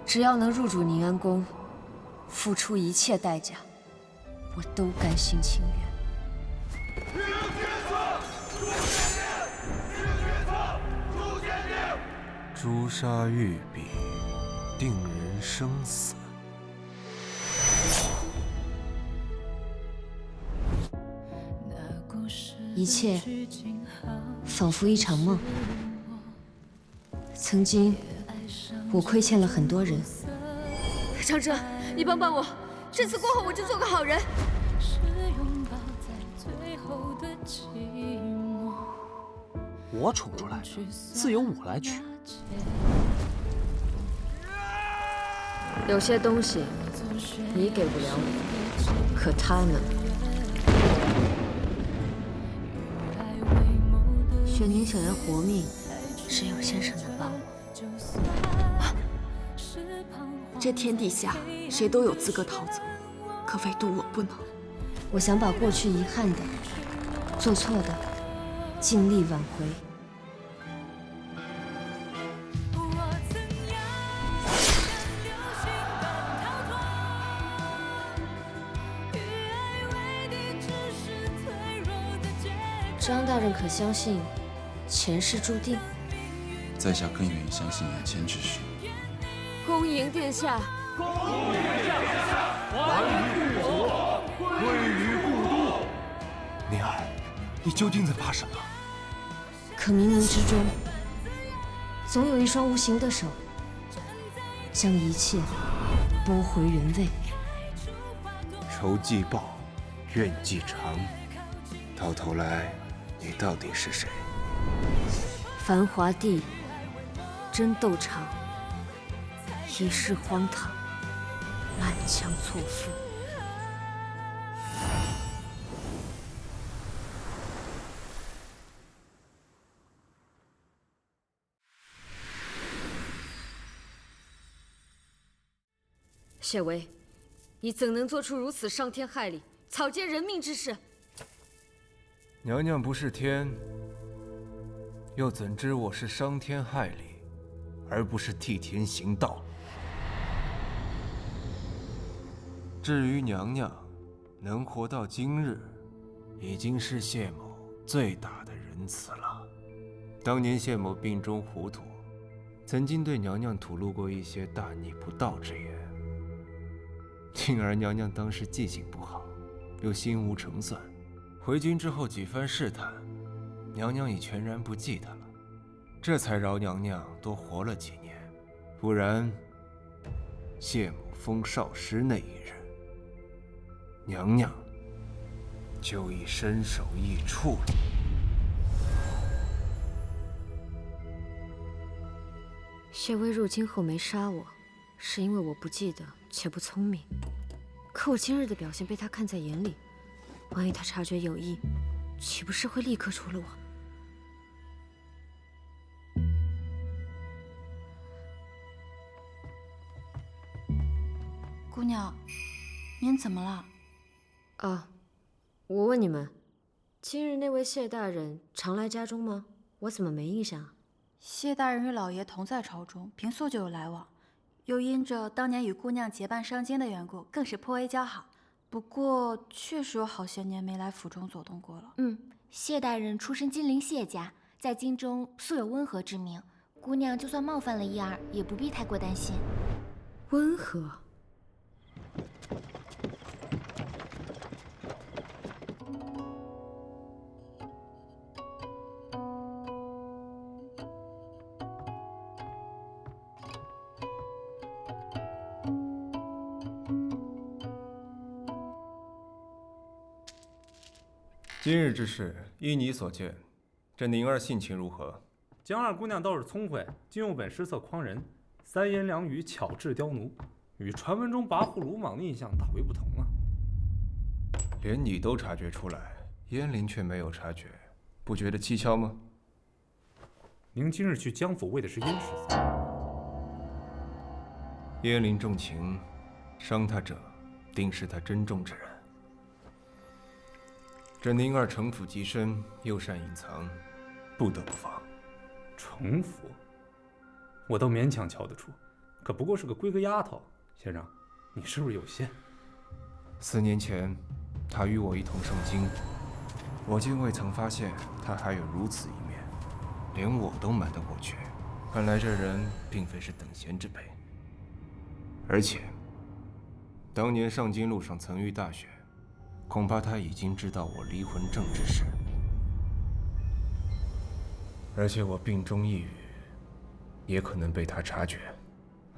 只要能入主宁安宫，付出一切代价，我都甘心情愿。诛杀玉璧，定人生死。一切仿佛一场梦。曾经，我亏欠了很多人。长哲，你帮帮我，这次过后我就做个好人。我宠出来的，自有我来取。有些东西你给不了我，可他呢？玄宁想要活命，只有先生能帮我。这天底下谁都有资格逃走，可唯独我不能。我想把过去遗憾的、做错的，尽力挽回。张大人可相信前世注定？在下更愿意相信眼前之事。恭迎殿下。宁儿，你究竟在怕什么？可冥冥之中，总有一双无形的手，将一切拨回原位。仇既报，怨既偿，到头来，你到底是谁？繁华地，争斗场，一世荒唐，满腔错付。谢薇，你怎能做出如此伤天害理、草菅人命之事？娘娘不是天，又怎知我是伤天害理，而不是替天行道？至于娘娘能活到今日，已经是谢某最大的仁慈了。当年谢某病中糊涂，曾经对娘娘吐露过一些大逆不道之言，幸而娘娘当时记性不好，又心无成算。回军之后几番试探，娘娘已全然不记得了，这才饶娘娘多活了几年。不然，谢某封少师那一日，娘娘就已身首异处了。谢薇入京后没杀我，是因为我不记得且不聪明。可我今日的表现被他看在眼里，万一他察觉有异，岂不是会立刻除了我？姑娘，您怎么了？啊，我问你们，今日那位谢大人常来家中吗？我怎么没印象啊？谢大人与老爷同在朝中，平素就有来往，又因着当年与姑娘结伴上京的缘故，更是颇为交好。不过，确实有好些年没来府中走动过了。谢大人出身金陵谢家，在京中素有温和之名，姑娘就算冒犯了一二，也不必太过担心。温和。今日之事，依你所见，这宁儿性情如何？江二姑娘倒是聪慧，竟用本诗策诓人，三言两语巧治刁奴，与传闻中跋扈鲁莽的印象大为不同啊！连你都察觉出来，燕陵却没有察觉，不觉得蹊跷吗？您今日去江府为的是燕世子。燕陵重情，伤他者，定是他珍重之人。这宁儿城府极深，又善隐藏，不得不防。城府，我倒勉强瞧得出，可不过是个闺阁丫头。先生，你是不是有心？4年前，他与我一同上京，我竟未曾发现他还有如此一面，连我都瞒得过去。看来这人并非是等闲之辈。而且，当年上京路上曾遇大雪，恐怕他已经知道我离魂症之事。而且我病中抑郁，也可能被他察觉。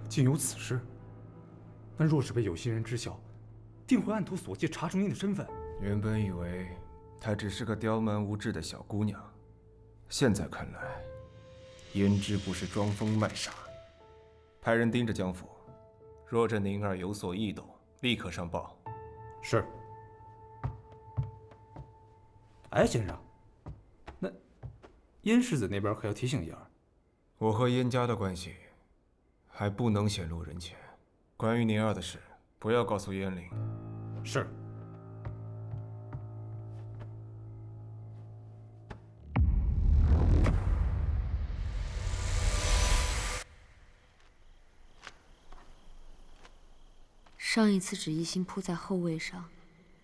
竟有此事？那若是被有心人知晓，定会按图索骥查出您的身份。原本以为她只是个刁蛮无知的小姑娘，现在看来，胭脂不是装疯卖傻。派人盯着江府，若这宁儿有所异动，立刻上报。是。哎，先生，那燕世子那边可要提醒一二。我和燕家的关系还不能显露人前，关于宁儿的事，不要告诉燕灵。是。上一次只一心扑在后位上，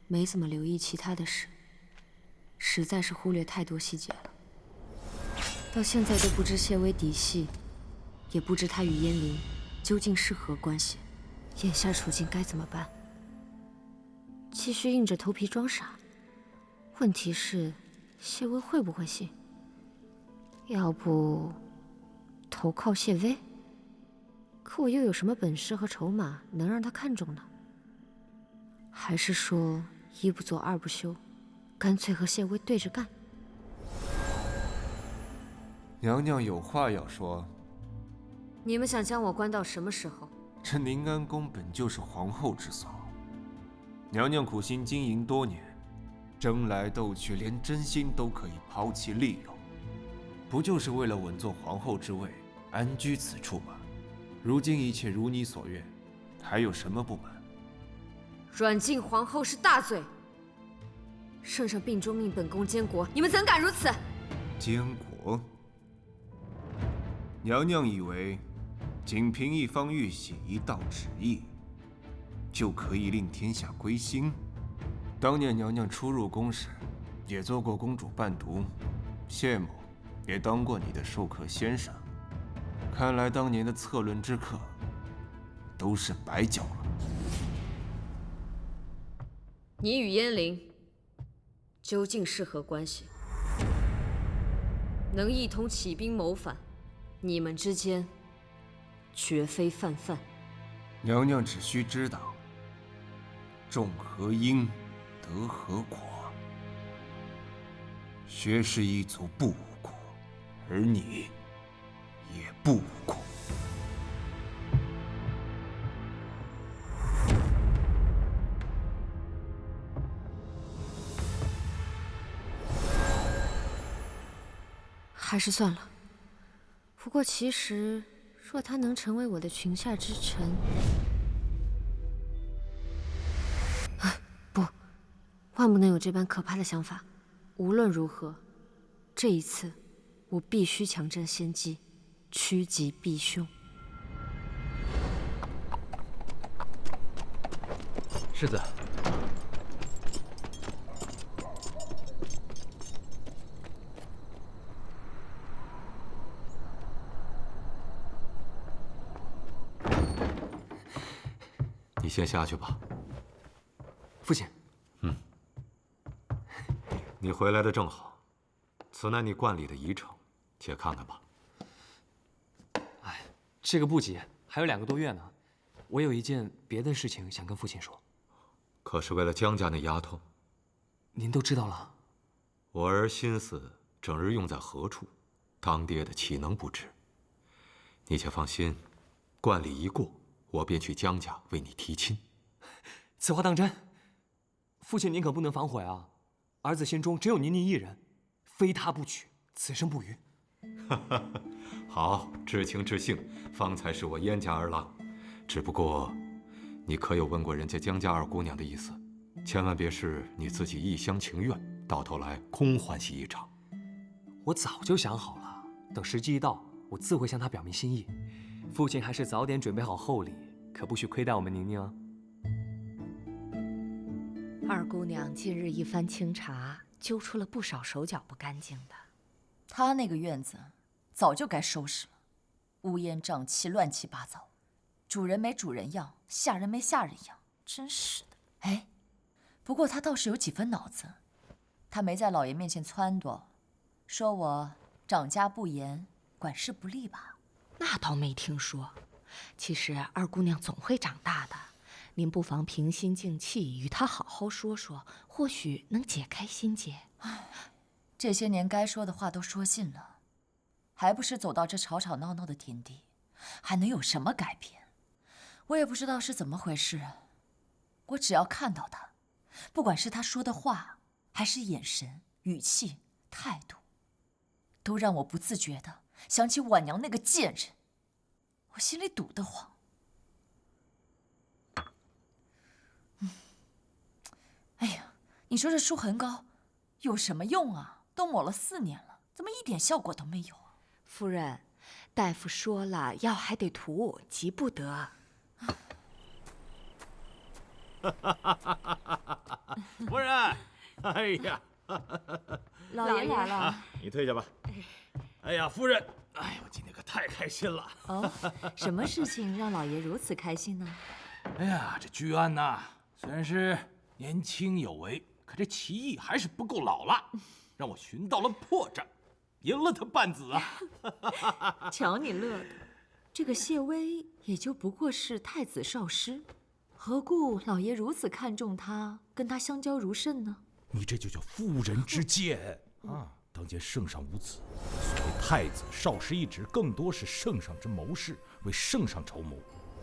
没怎么留意其他的事，实在是忽略太多细节了。到现在都不知谢薇底细，也不知他与燕灵究竟是何关系。眼下处境该怎么办？继续硬着头皮装傻？问题是，谢薇会不会信？要不投靠谢薇？可我又有什么本事和筹码能让他看中呢？还是说一不做二不休，干脆和谢薇对着干？娘娘有话要说。你们想将我关到什么时候？这宁安宫本就是皇后之所，娘娘苦心经营多年，争来斗去，连真心都可以抛弃利用，不就是为了稳坐皇后之位，安居此处吗？如今一切如你所愿，还有什么不满？软禁皇后是大罪，圣上病中命本宫监国，你们怎敢如此？监国？娘娘以为仅凭一方玉玺一道旨意，就可以令天下归心？当年娘娘初入宫时，也做过公主伴读，谢某也当过你的授课先生。看来当年的策论之课都是白教了。你与燕灵究竟是何关系？能一同起兵谋反，你们之间绝非泛泛。娘娘只需知道，种何因，得何果。薛氏一族不无辜，而你也不无辜。还是算了。不过其实，若他能成为我的裙下之臣，不，万不能有这般可怕的想法。无论如何，这一次我必须抢占先机，趋吉避凶。世子，你先下去吧。父亲。你回来的正好，此乃你观礼的仪程，且看看吧。哎，这个不急，还有2个多月呢。我有一件别的事情想跟父亲说。可是为了江家那丫头？您都知道了。我儿心思整日用在何处，当爹的岂能不知？你且放心，观礼一过，我便去江家为你提亲。此话当真？父亲您可不能反悔啊！儿子心中只有您一人，非他不娶，此生不渝。好，知情知性，方才是我燕家儿郎。只不过，你可有问过人家江家二姑娘的意思？千万别是你自己一厢情愿，到头来空欢喜一场。我早就想好了，等时机一到，我自会向她表明心意。父亲还是早点准备好厚礼，可不许亏待我们宁宁啊。二姑娘近日一番清查，揪出了不少手脚不干净的。她那个院子早就该收拾了，乌烟瘴气，乱七八糟，主人没主人样，下人没下人样，真是的。哎，不过她倒是有几分脑子，她没在老爷面前撺掇，说我长家不严，管事不力吧？那倒没听说。其实二姑娘总会长大的，您不妨平心静气，与她好好说说，或许能解开心结。唉，这些年该说的话都说尽了，还不是走到这吵吵闹闹的田地，还能有什么改变？我也不知道是怎么回事，我只要看到他，不管是他说的话，还是眼神、语气、态度，都让我不自觉的想起婉娘那个贱人，我心里堵得慌。哎呀，你说这舒痕膏有什么用啊？都抹了4年了，怎么一点效果都没有啊？夫人，大夫说了，药还得涂，急不得。夫人，哎呀，老爷来了，你退下吧。哎呀，夫人，哎呦，我今天可太开心了。哦，什么事情让老爷如此开心呢？哎呀，这居安呐，虽然是年轻有为，可这棋艺还是不够老了，让我寻到了破绽，赢了他半子啊！瞧你乐的，这个谢微也就不过是太子少师，何故老爷如此看重他，跟他相交如甚呢？你这就叫妇人之见啊！当今圣上无子，所谓太子少师一职，更多是圣上之谋士，为圣上筹谋。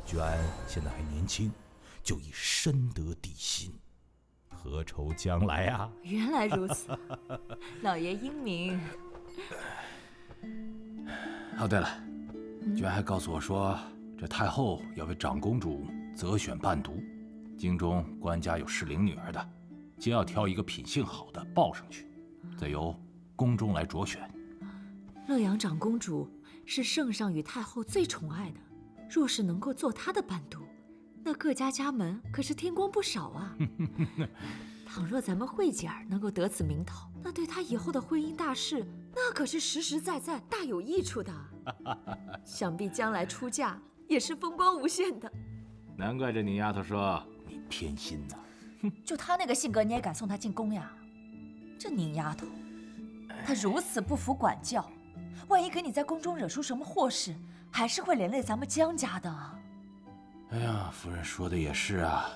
居安现在还年轻，就已深得帝心，何愁将来啊？原来如此，老爷英明。哦，对了，居安还告诉我说，这太后要为长公主择选伴读，京中官家有适龄女儿的，皆要挑一个品性好的报上去，再由宫中来擢选。乐阳长公主是圣上与太后最宠爱的，若是能够做她的伴读，那各家家门可是添光不少啊。倘若咱们慧姐儿能够得此名头，那对她以后的婚姻大事，那可是实实在在大有益处的。想必将来出嫁也是风光无限的。难怪这宁丫头说你偏心呐。就她那个性格，你也敢送她进宫呀？这宁丫头，她如此不服管教，万一给你在宫中惹出什么祸事，还是会连累咱们江家的啊。哎呀，夫人说的也是啊。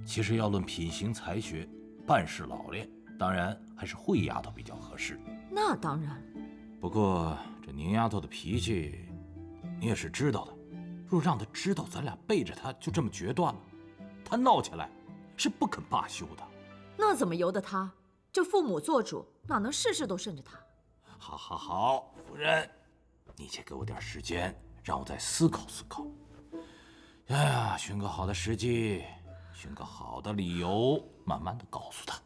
其实要论品行才学、办事老练，当然还是慧丫头比较合适。那当然。不过这宁丫头的脾气，你也是知道的。若让她知道咱俩背着她就这么决断了，她闹起来是不肯罢休的。那怎么由得她？这父母做主，哪能事事都顺着她？好，好，好，夫人，你且给我点时间，让我再思考思考。哎呀，寻个好的时机，寻个好的理由，慢慢的告诉他。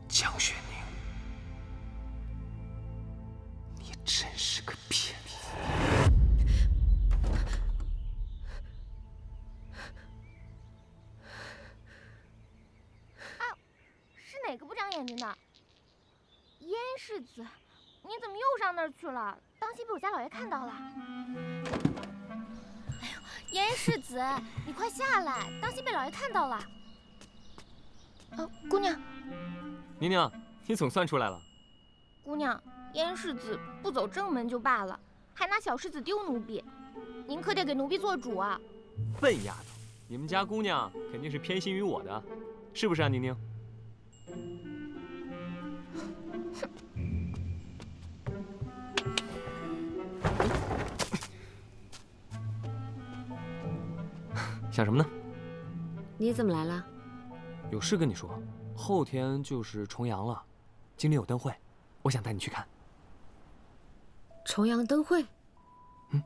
江玄宁，你真是个骗子！是哪个不长眼睛的？燕世子，你怎么又上那儿去了？当心被我家老爷看到了！哎呦，燕世子，你快下来，当心被老爷看到了。姑娘，宁宁，你总算出来了。姑娘，燕世子不走正门就罢了，还拿小世子丢奴婢，您可得给奴婢做主啊！笨丫头，你们家姑娘肯定是偏心于我的，是不是啊，宁宁？想什么呢？你怎么来了？有事跟你说，后天就是重阳了，京里有灯会，我想带你去看。重阳灯会？嗯，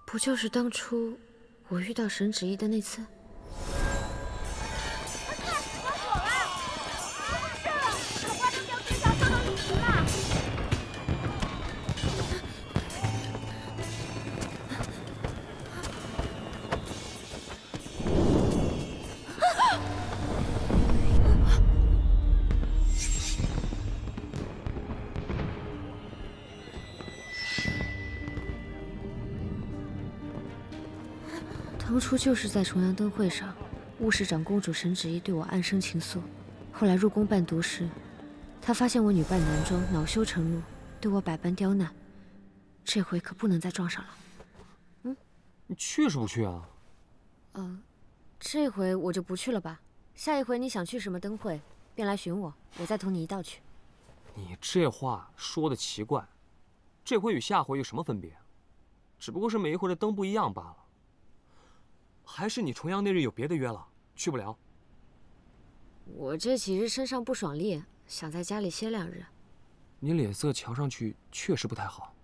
不就是当初我遇到沈芷怡的那次。当初就是在重阳灯会上，雾市长公主沈芷怡对我暗生情愫。后来入宫伴读时，她发现我女扮男装，恼羞成怒，对我百般刁难。这回可不能再撞上了。你去是不去啊？这回我就不去了吧。下一回你想去什么灯会，便来寻我，我再同你一道去。你这话说的奇怪，这回与下回有什么分别？只不过是每一回的灯不一样罢了。还是你重阳那日有别的约了，去不了？我这几日身上不爽利，想在家里歇2日。你脸色瞧上去确实不太好。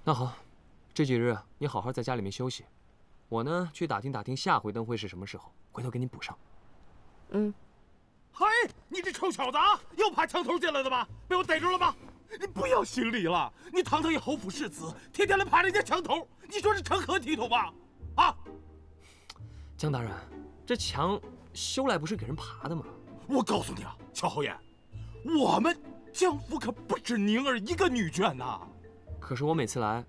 那好，这几日你好好在家里面休息，我呢去打听打听下回灯会是什么时候，回头给你补上。嗨，你这臭小子啊，又爬墙头进来的吧？被我逮住了吧？你不要行礼了，你堂堂一侯府世子，天天来爬人家墙头，你说是成何体统吧？啊！江大人，这墙修来不是给人爬的吗？我告诉你啊，乔侯爷，我们江府可不止宁儿一个女眷呐。可是我每次来，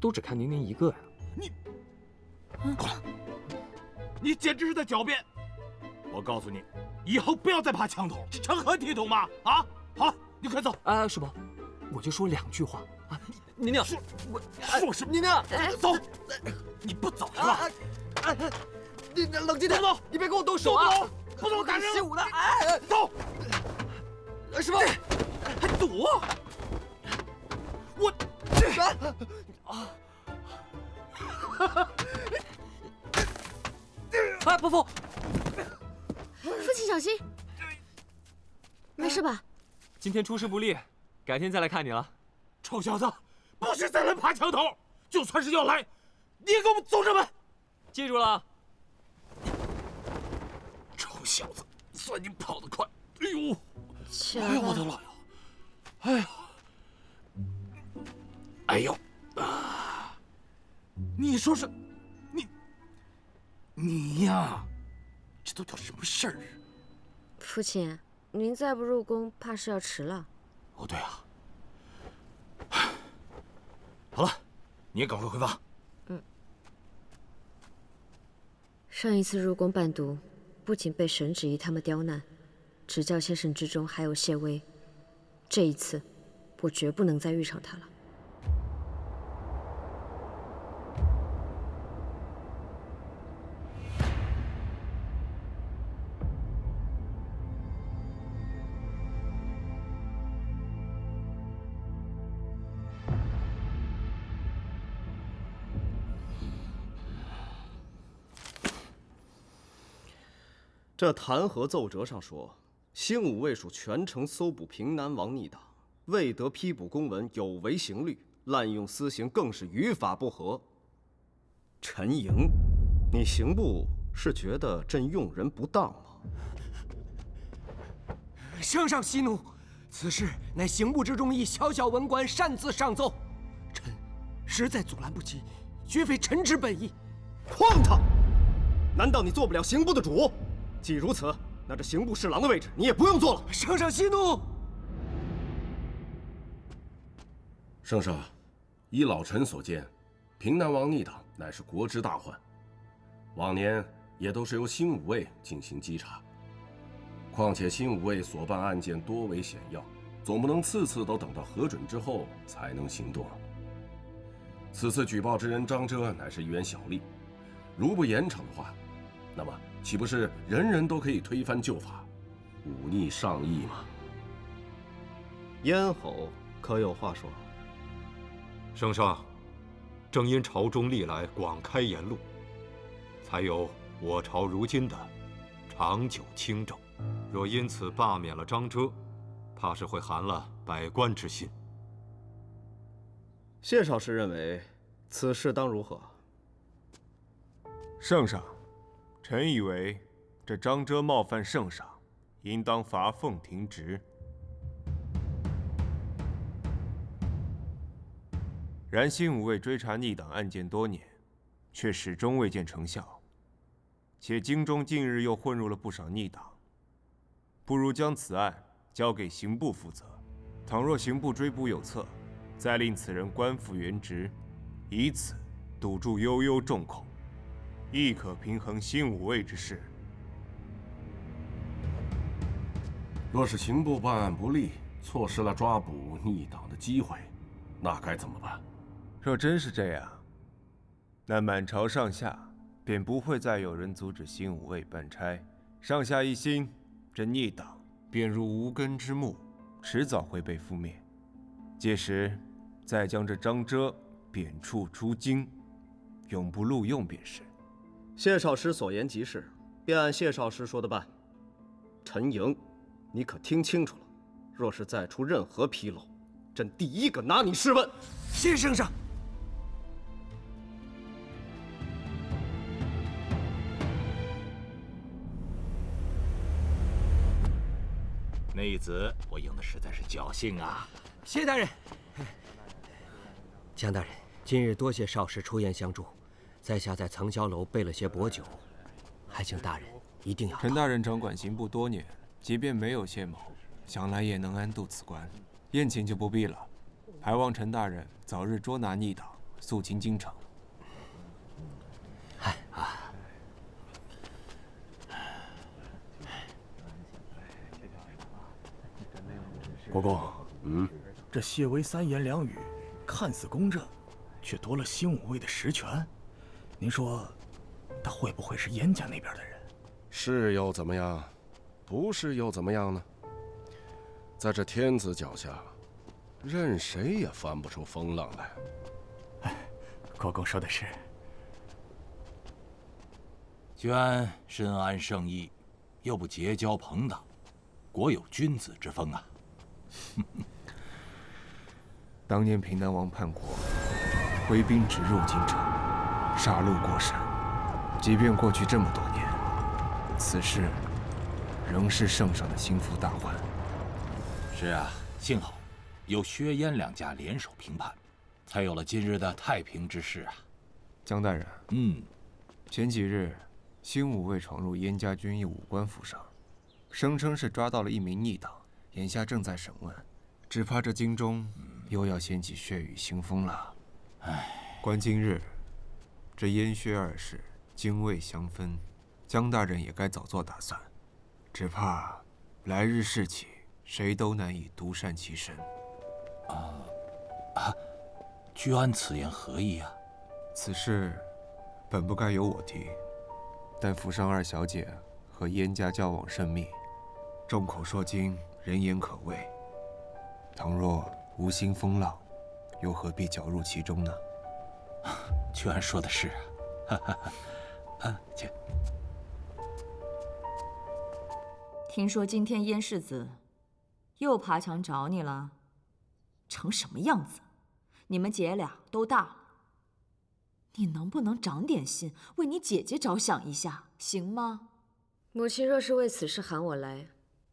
都只看宁一个呀。你，过来，你简直是在狡辩！我告诉你，以后不要再爬墙头，这成何体统嘛！啊，好了，你快走。师伯，我就说2句话啊。宁宁，说什么？宁宁，走，你不走是吧？你冷静点，你别跟我动手啊！不走，打人！习武的，走！师伯，还躲？我伯父，父亲小心，没事吧？今天出师不利，改天再来看你了。臭小子，不许再来爬墙头！就算是要来，你也给我们走着门！记住了。臭小子，算你跑得快！哎呦，起来吧！哎呦我的老爷！哎呦，哎呦啊！你说是，你呀，这都叫什么事儿啊？父亲，您再不入宫，怕是要迟了。哦，对啊。好了，你也赶快回房。上一次入宫伴读，不仅被沈芷怡他们刁难，执教先生之中还有谢薇。这一次，我绝不能再遇上他了。这弹劾奏折上说，兴武卫署全城搜捕平南王逆党，未得批捕公文，有违刑律，滥用私刑，更是于法不合。陈莹，你刑部是觉得朕用人不当吗？圣上息怒，此事乃刑部之中一小小文官擅自上奏，臣实在阻拦不及，绝非臣之本意。荒唐！难道你做不了刑部的主？既如此，那这刑部侍郎的位置你也不用做了。圣上息怒。圣上，依老臣所见，平南王逆党乃是国之大患，往年也都是由新武卫进行稽查。况且新武卫所办案件多为险要，总不能次次都等到核准之后才能行动。此次举报之人张遮乃是一员小吏，如不严惩的话，那么岂不是人人都可以推翻旧法，忤逆上意吗？咽喉可有话说？圣上，正因朝中历来广开言路，才有我朝如今的长久清正。若因此罢免了张遮，怕是会寒了百官之心。谢少师认为此事当如何？圣上，臣以为这张遮冒犯圣上，应当罚俸停职。然新武卫追查逆党案件多年，却始终未见成效，且京中近日又混入了不少逆党，不如将此案交给刑部负责。倘若刑部追捕有策，再令此人官复原职，以此堵住悠悠众口，亦可平衡新武卫之势。若是刑部办案不力，错失了抓捕逆党的机会，那该怎么办？若真是这样，那满朝上下便不会再有人阻止新武卫办差。上下一心，这逆党便如无根之木，迟早会被覆灭。届时，再将这张遮贬黜出京，永不录用便是。谢少师所言极是，便按谢少师说的办。陈莹，你可听清楚了，若是再出任何纰漏，朕第一个拿你试问。谢圣上。内子，我用的实在是侥幸啊！谢大人。江大人，今日多谢少师出言相助，在下在藏霄楼备了些薄酒，还请大人一定要。陈大人掌管刑部多年，即便没有谢某，想来也能安度此关。宴请就不必了，还望陈大人早日捉拿逆党，肃清京城。国公，这谢威三言两语，看似公正，却夺了新武卫的实权。您说，他会不会是燕家那边的人？是又怎么样？不是又怎么样呢？在这天子脚下，任谁也翻不出风浪来。国公说的是。娟深谙圣意，又不结交朋党，果有君子之风啊！当年平南王叛国，挥兵直入京城，杀戮过甚。即便过去这么多年，此事仍是圣上的心腹大患。是啊，幸好有薛燕两家联手平叛，才有了今日的太平之势啊。江大人，前几日新武卫闯入燕家军役武官府上，声称是抓到了一名逆党。眼下正在审问，只怕这京中又要掀起血雨腥风了。观今日这燕薛二世泾渭相分，江大人也该早做打算。只怕来日事起，谁都难以独善其身。娟此言何意啊？此事本不该由我提，但府上二小姐和燕家交往甚密，众口铄金，人言可畏。倘若无心风浪，又何必搅入其中呢？娟说的是啊，请。听说今天燕世子又爬墙找你了，成什么样子？你们姐俩都大了，你能不能长点心，为你姐姐着想一下，行吗？母亲若是为此事喊我来，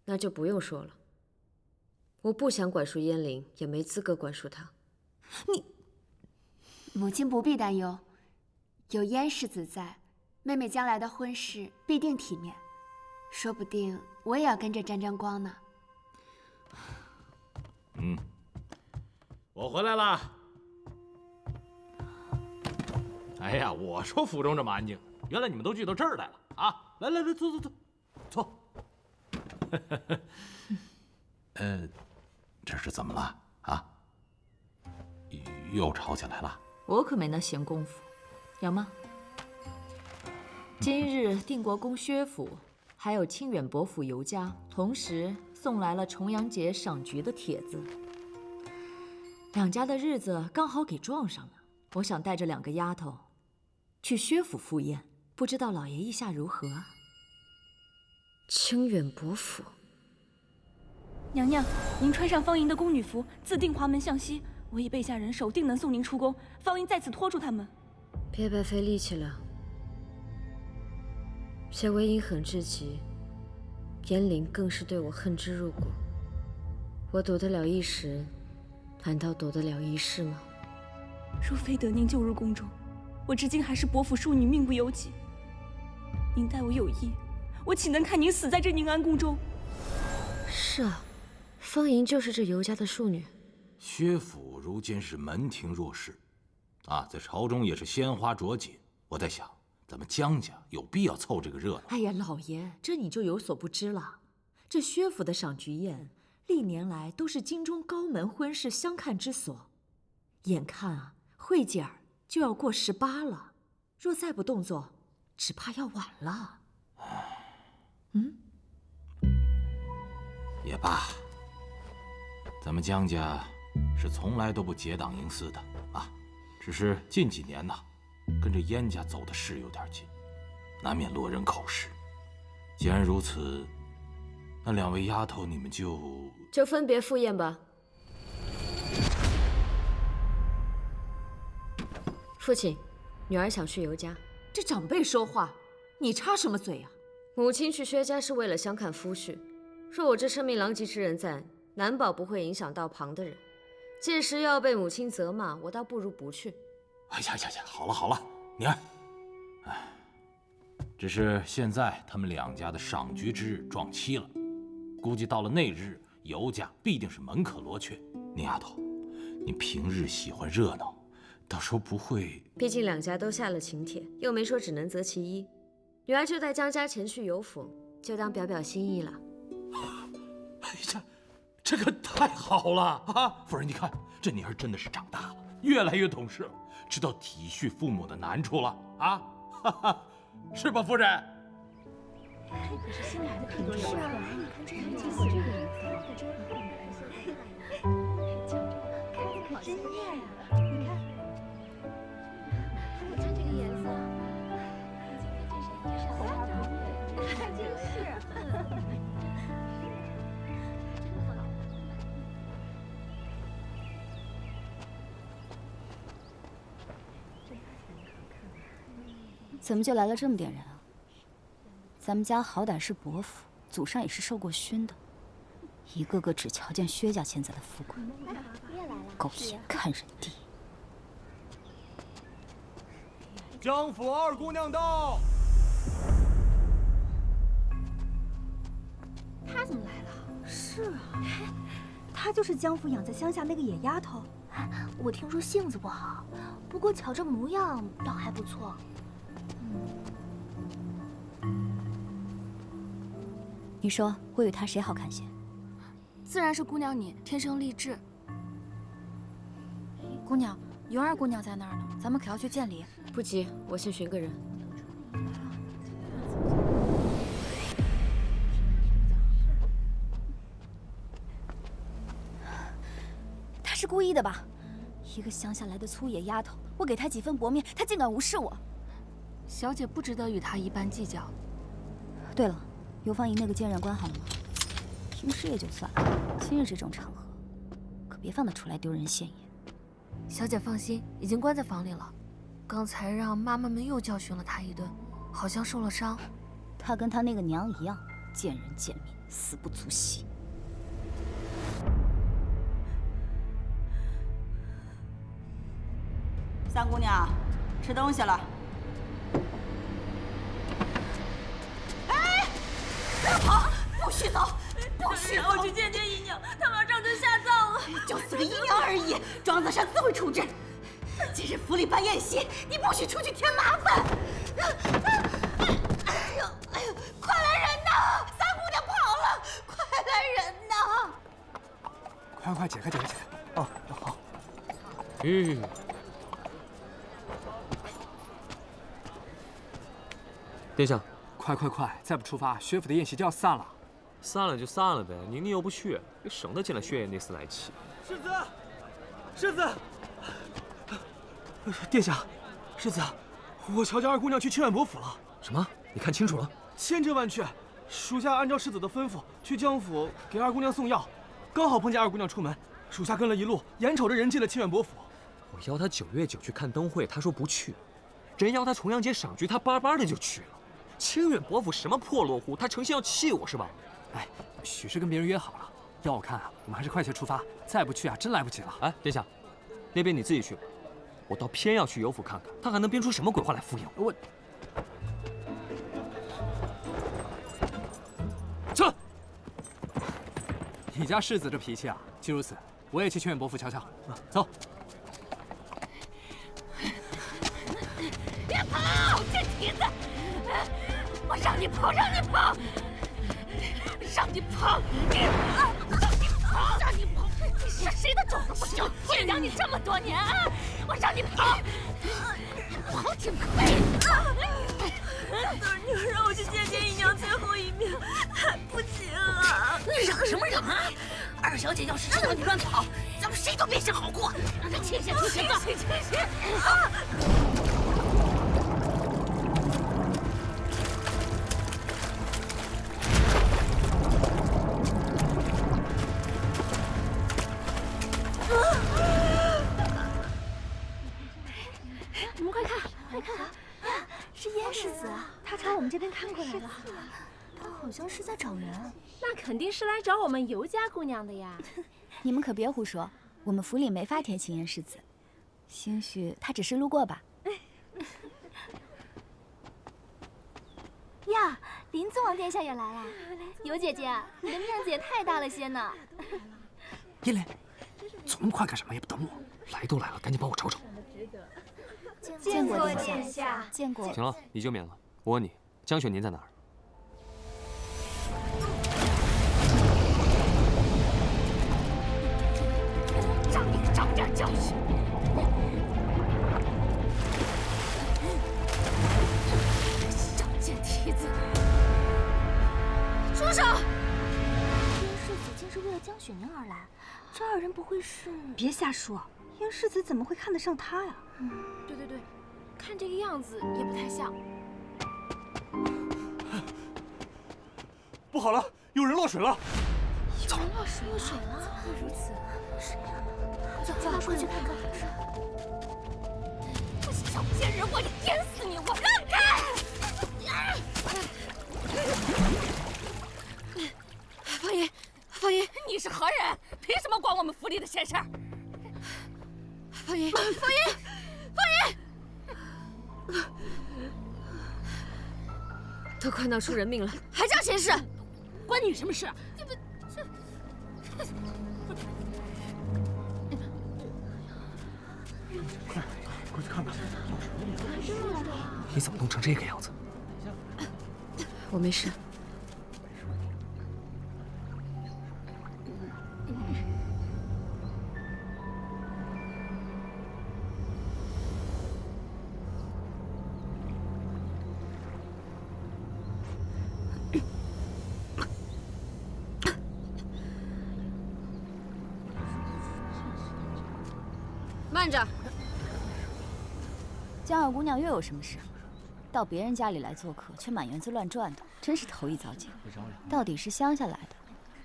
那就不用说了。我不想管束燕灵，也没资格管束她。母亲不必担忧，有燕世子在，妹妹将来的婚事必定体面。说不定我也要跟着沾沾光呢。我回来了。哎呀，我说府中这么安静，原来你们都聚到这儿来了啊！来，坐。这是怎么了啊？又吵起来了？我可没那闲工夫，有吗？今日定国公薛府，还有清远伯府尤家，同时送来了重阳节赏菊的帖子。两家的日子刚好给撞上了，我想带着两个丫头去薛府赴宴，不知道老爷意下如何？清远伯府。娘娘，您穿上方莹的宫女服，自定华门向西。我已备下人手，定能送您出宫。方莹在此拖住他们。别白费力气了，谢微阴狠至极，燕翎更是对我恨之入骨。我躲得了一时，难道躲得了一世吗？若非得您救入宫中，我至今还是伯府庶女，命不由己。您待我有意，我岂能看您死在这宁安宫中？是啊，方莹就是这尤家的庶女。薛府如今是门庭若市，在朝中也是鲜花着锦。我在想，咱们江家有必要凑这个热闹？哎呀，老爷，这你就有所不知了。这薛府的赏菊宴，历年来都是京中高门婚事相看之所。眼看慧姐儿就要过18了，若再不动作，只怕要晚了。也罢，咱们江家是从来都不结党营私的只是近几年跟着燕家走的是有点近，难免落人口实。既然如此，那2位丫头你们就分别赴宴吧。父亲，女儿想去尤家。这长辈说话，你插什么嘴啊？母亲去薛家是为了相看夫婿，若我这生命狼藉之人在，难保不会影响到旁的人。届时要被母亲责骂，我倒不如不去。哎呀，好了，宁儿，只是现在他们2家的赏菊之日撞期了，估计到了那日，尤家必定是门可罗雀。宁丫头，你平日喜欢热闹，到时候不会……毕竟2家都下了请帖，又没说只能择其一。女儿就带江家前去尤府，就当表表心意了。这个太好了夫人，你看这宁儿真的是长大了，越来越懂事了，知道体恤父母的难处了是吧，夫人？这可是新来的品种是啊，你看这人家这个颜色可真好看，可真艳呀！你看，你看这个颜色，今天这身衣裳还真是。怎么就来了这么点人啊？咱们家好歹是伯府，祖上也是受过熏的，一个个只瞧见薛家现在的富贵，狗眼看人低。江府2姑娘到。她怎么来了？是啊，她就是江府养在乡下那个野丫头。我听说性子不好，不过瞧这模样倒还不错。你说我与她谁好看些？自然是姑娘你，天生丽质。姑娘，尤2姑娘在那儿呢，咱们可要去见礼。不急，我先寻个人。她是故意的吧？一个乡下来的粗野丫头，我给她几分薄面，她竟敢无视我。小姐不值得与她一般计较。对了，尤芳仪那个监斩官好了吗？平时也就算了，今日这种场合，可别放她出来丢人现眼。小姐放心，已经关在房里了。刚才让妈妈们又教训了她一顿，好像受了伤。她跟她那个娘一样，见人见面，死不足惜。3姑娘，吃东西了。哎，不要跑，不许走，不许走！让我去见见姨娘，她马上就下葬了。就是个姨娘而已，庄子上自会处置。今日府里办宴席，你不许出去添麻烦。哎呦，快来人呐！3姑娘跑了，快来人呐！快解开！哦，好。殿下，快！再不出发，薛府的宴席就要散了。散了就散了呗，宁宁又不去，也省得见了薛爷那厮来气。世子，殿下，世子，我瞧见2姑娘去清远伯府了。什么？你看清楚了？千真万确，属下按照世子的吩咐去江府给2姑娘送药，刚好碰见2姑娘出门，属下跟了一路，眼瞅着人进了清远伯府。我邀她9月9去看灯会，她说不去；人邀她重阳节赏菊，她巴巴的就去了。清远伯府什么破落户，他成心要气我是吧？哎，许是跟别人约好了。要我看啊，我们还是快些出发，再不去啊，真来不及了。哎，殿下，那边你自己去吧，我倒偏要去尤府看看，他还能编出什么鬼话来敷衍我。撤！你家世子这脾气啊，既如此，我也去清远伯府瞧瞧。走。别跑，贱蹄子！我让你跑，让你跑，让你跑，让你跑，让你跑！你是谁的种都不行，我养你这么多年啊！我让你跑，跑挺快。二娘让我去见见姨娘最后一面，来不及了。你嚷什么嚷啊！二小姐要是知道你乱跑，咱们谁都别想好过。让她签下出行的。你们快看，快看！是燕世子，他朝我们这边看过来了。他好像是在找人。那肯定是来找我们尤家姑娘的呀。你们可别胡说，我们府里没法提起燕世子，兴许他只是路过吧。呀，林宗王殿下也来了。尤姐姐，你的面子也太大了些呢。燕莲，走那么快干什么？也不等我。来都来了，赶紧帮我找找。见过殿下，见过。行了，你就免了。我问你，江雪年在哪儿？让你长点教训！小贱蹄子！住手！燕世子竟是为了江雪宁而来，这二人不会是……别瞎说，燕世子怎么会看得上他呀？对，看这个样子也不太像。不好了，有人落水了！有人落水了，怎会如此？谁呀？走，快去看看。小贱人，我淹死你！我让开！方爷，你是何人？凭什么管我们府里的闲事儿？方爷，都快闹出人命了，还叫闲事？关你什么事？你们这……快去看看！你怎么弄成这个样子？我没事。慢着，江二姑娘又有什么事？到别人家里来做客，却满园子乱转的，真是头一遭见。到底是乡下来的，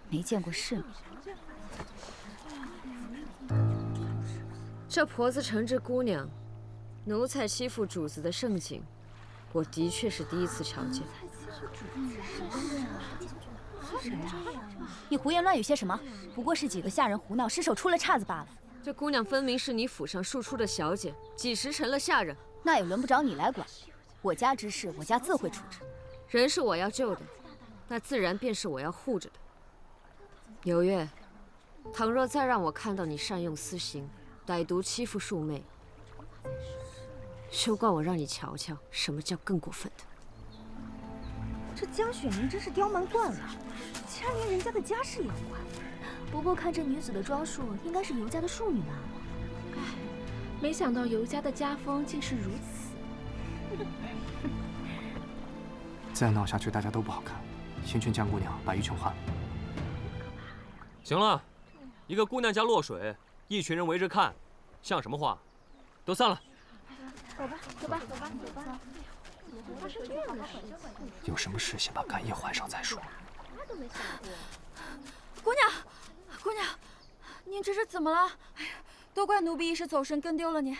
没见过世面。这婆子惩治姑娘，奴才欺负主子的盛景，我的确是第一次瞧见。你胡言乱语些什么？不过是几个下人胡闹，失手出了岔子罢了。这姑娘分明是你府上庶出的小姐，几时成了下人？那也轮不着你来管。我家之事，我家自会处置。人是我要救的，那自然便是我要护着的。有月，倘若再让我看到你善用私刑，歹毒欺负庶妹，休怪我让你瞧瞧什么叫更过分的。这江雪宁真是刁蛮惯了，竟然连人家的家事也要管。不过看这女子的装束，应该是尤家的庶女吧？唉，没想到尤家的家风竟是如此。再闹下去，大家都不好看。先劝江姑娘把玉琼换了。行了，一个姑娘家落水，一群人围着看，像什么话？都散了。走吧。有什么事先把干叶换上再说。姑娘，您这是怎么了？哎呀，都怪奴婢一时走神跟丢了您。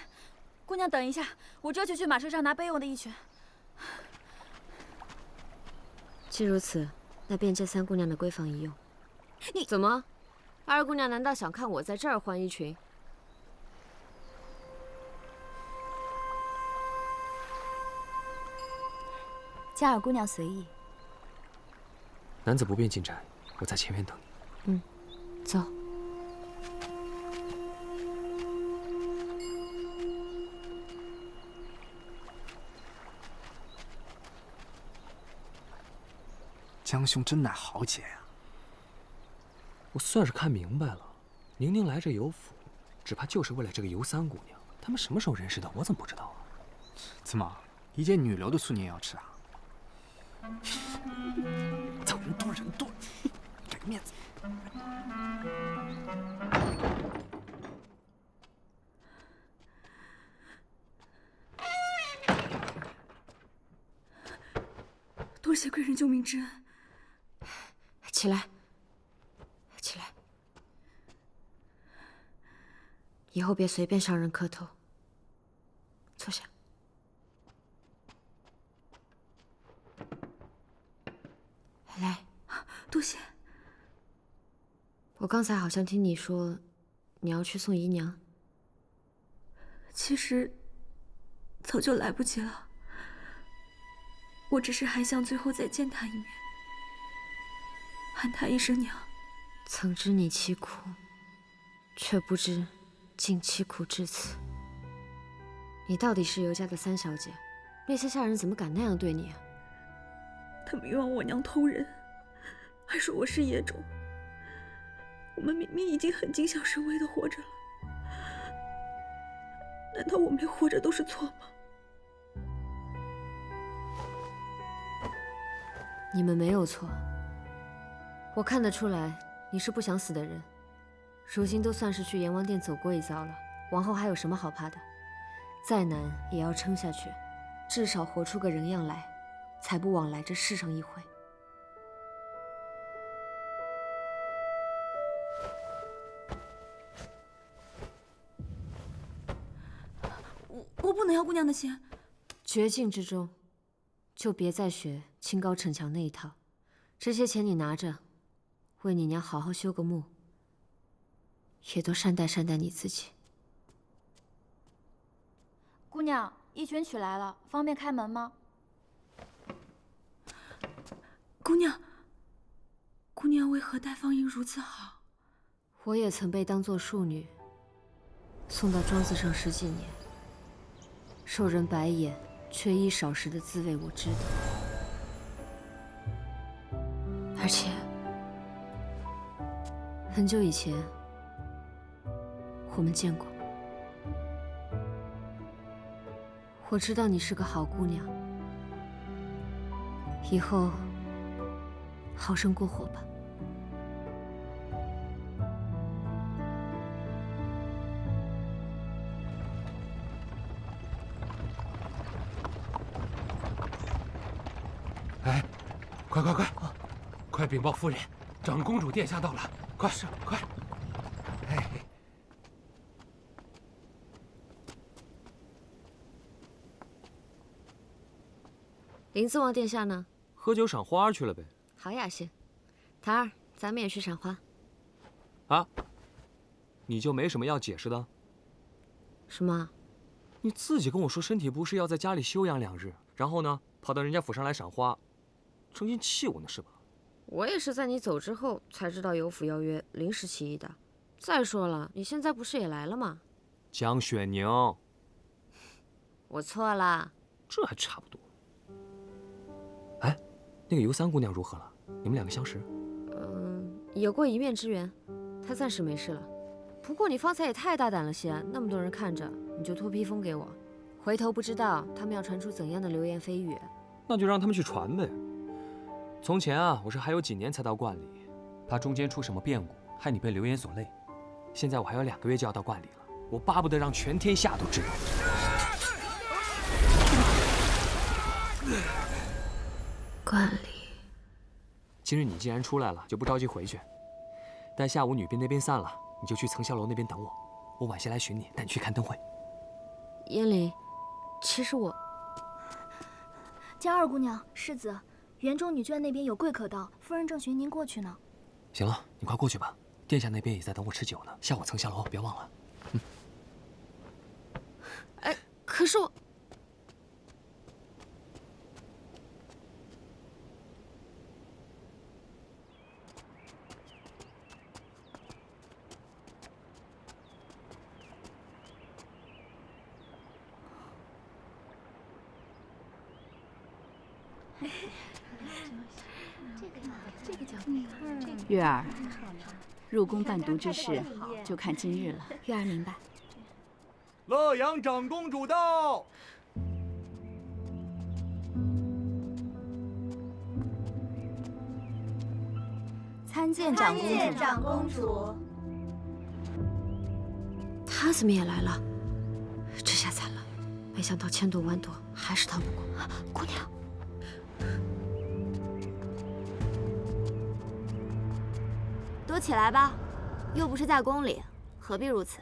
姑娘等一下，我这就去马车上拿备用的一拳。既如此，那便借三姑娘的闺房一用。你怎么？二姑娘难道想看我在这儿换衣裙？嘉儿姑娘随意。男子不便进宅，我在前院等你。走。江兄真乃豪杰呀！我算是看明白了，宁宁来这游府，只怕就是为了这个尤三姑娘。他们什么时候认识的？我怎么不知道啊？怎么，一介女流的醋你也要吃啊？走人多人多，给个面子。多谢贵人救命之恩。起来，起来。以后别随便向人磕头。坐下。来，多谢。我刚才好像听你说，你要去送姨娘。其实早就来不及了，我只是还想最后再见她一面，喊她一声娘。曾知你凄苦，却不知竟凄苦至此。你到底是尤家的三小姐，那些下人怎么敢那样对你啊？他们冤枉我娘偷人，还说我是野种。我们明明已经很谨小慎微的活着了，难道我没活着都是错吗？你们没有错，我看得出来你是不想死的人。如今都算是去阎王殿走过一遭了，往后还有什么好怕的？再难也要撑下去，至少活出个人样来，才不枉来这世上一回。我不能要姑娘的钱。绝境之中，就别再学清高逞强那一套。这些钱你拿着，为你娘好好修个墓，也多善待善待你自己。姑娘，衣裙取来了，方便开门吗？姑娘为何待方英如此好？我也曾被当作庶女，送到庄子上10几年，受人白眼，缺衣少食的滋味我知道。而且，很久以前，我们见过。我知道你是个好姑娘，以后好生过活吧。哎，快禀报夫人，长公主殿下到了，快快！哎。林子王殿下呢？喝酒赏花去了呗。好雅兴，檀儿，咱们也去赏花。啊？你就没什么要解释的？什么？你自己跟我说身体不适，要在家里休养2日，然后呢，跑到人家府上来赏花，成心气我呢是吧？我也是在你走之后才知道有府邀约，临时起意的。再说了，你现在不是也来了吗？江雪宁，我错了。这还差不多。哎，那个尤三姑娘如何了？你们2个相识？有过一面之缘，她暂时没事了。不过你方才也太大胆了些，那么多人看着，你就托披风给我，回头不知道他们要传出怎样的流言蜚语。那就让他们去传呗。从前啊，我是还有几年才到观里，怕中间出什么变故，害你被流言所累。现在我还有2个月就要到观里了，我巴不得让全天下都知道。观里，今日你既然出来了，就不着急回去。待下午女兵那边散了，你就去层霄楼那边等我。我晚些来寻你，带你去看灯会。燕离，其实我……嘉二姑娘，世子，园中女眷那边有贵可到，夫人正寻您过去呢。行了，你快过去吧，殿下那边也在等我吃酒呢。下午蹭下楼，别忘了。哎，可是我……月儿，入宫伴读之事就看今日了。月儿明白。乐阳长公主到。参见长公主。参见长公主。他怎么也来了？这下惨了，没想到千躲万躲，还是逃不过。姑娘。 都起来吧，又不是在宫里，何必如此？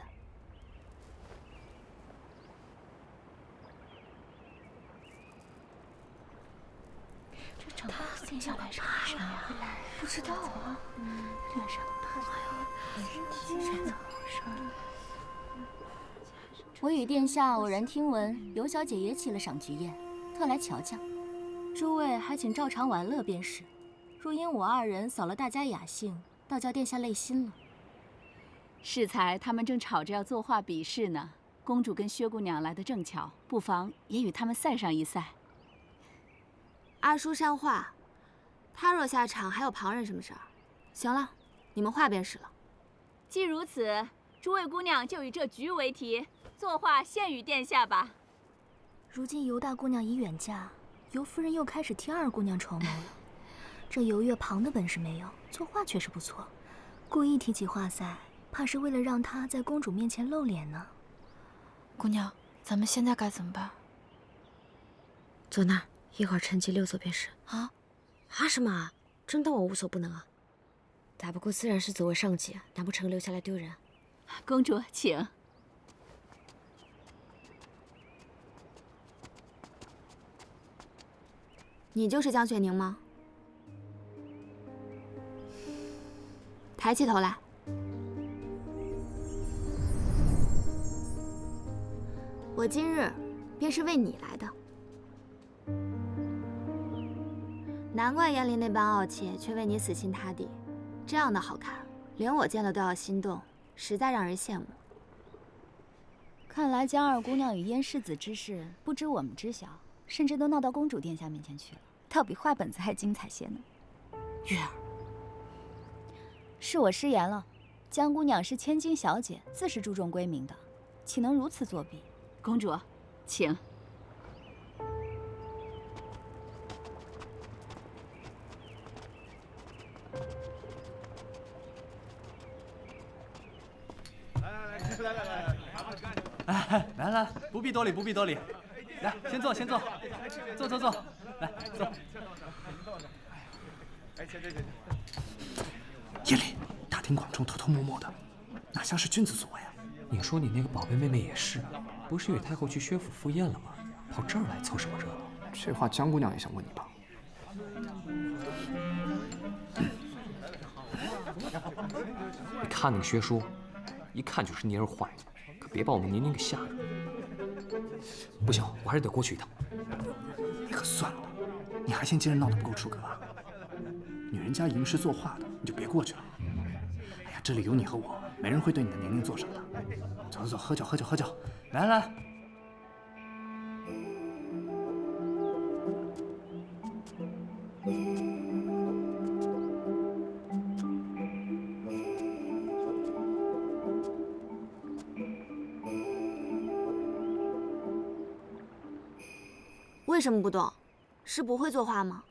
这长发殿下来啥呀？不知道啊。脸上是怎么回事？我与殿下偶然听闻，尤小姐也起了赏菊宴，特来瞧瞧。诸位还请照常玩乐便是。若因我二人扫了大家雅兴， 倒叫殿下累心了。适才他们正吵着要作画比试呢，公主跟薛姑娘来得正巧，不妨也与他们赛上一赛。阿叔善画，他若下场，还有旁人什么事儿？行了，你们画便是了。既如此，诸位姑娘就以这菊为题，作画献与殿下吧。如今尤大姑娘已远嫁，尤夫人又开始替二姑娘筹谋了。 这游月旁的本事没有，作画却是不错。故意提起画赛，怕是为了让她在公主面前露脸呢。姑娘，咱们现在该怎么办？坐那儿，一会儿趁机溜走便是。啊？什么啊？真当我无所不能啊？打不过自然是走为上计，难不成留下来丢人？公主，请。你就是江雪宁吗？ 抬起头来，我今日便是为你来的。难怪燕离那般傲气，却为你死心塌地，这样的好看，连我见了都要心动，实在让人羡慕。看来江二姑娘与燕世子之事，不止我们知晓，甚至都闹到公主殿下面前去了，倒比画本子还精彩些呢。月儿。 是我失言了，江姑娘是千金小姐，自是注重闺名的，岂能如此作弊？公主，请。来，不必多礼，不必多礼。来，先坐，先坐，坐，来坐。叶离，大庭广众，偷偷摸摸的，哪像是君子所为啊？你说你那个宝贝妹妹也是，不是与太后去薛府赴宴了吗？跑这儿来凑什么热闹？这话江姑娘也想问你吧？你看那个薛叔，一看就是蔫儿坏的，可别把我们宁宁给吓着。不行，我还是得过去一趟。你可算了吧，你还嫌今日闹得不够出格啊？女人家吟诗作画的，你就别过去了。哎呀，这里有你和我，没人会对你的宁宁做什么的。走，喝酒，来。为什么不动？是不会作画吗？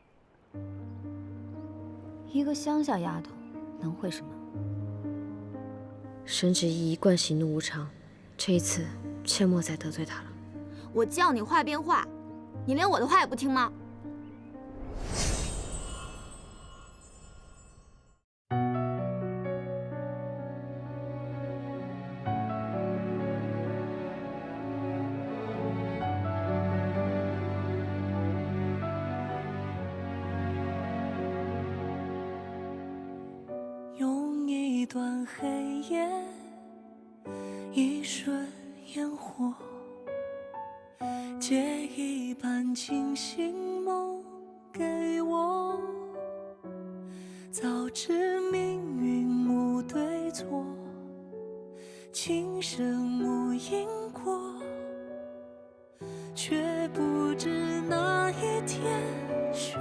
一个乡下丫头，能会什么？沈芷怡一贯喜怒无常，这一次切莫再得罪她了。我叫你画便画，你连我的话也不听吗？段黑夜，一瞬烟火，借一半清醒梦给我。早知命运无对错，情深无因果，却不知那一天雪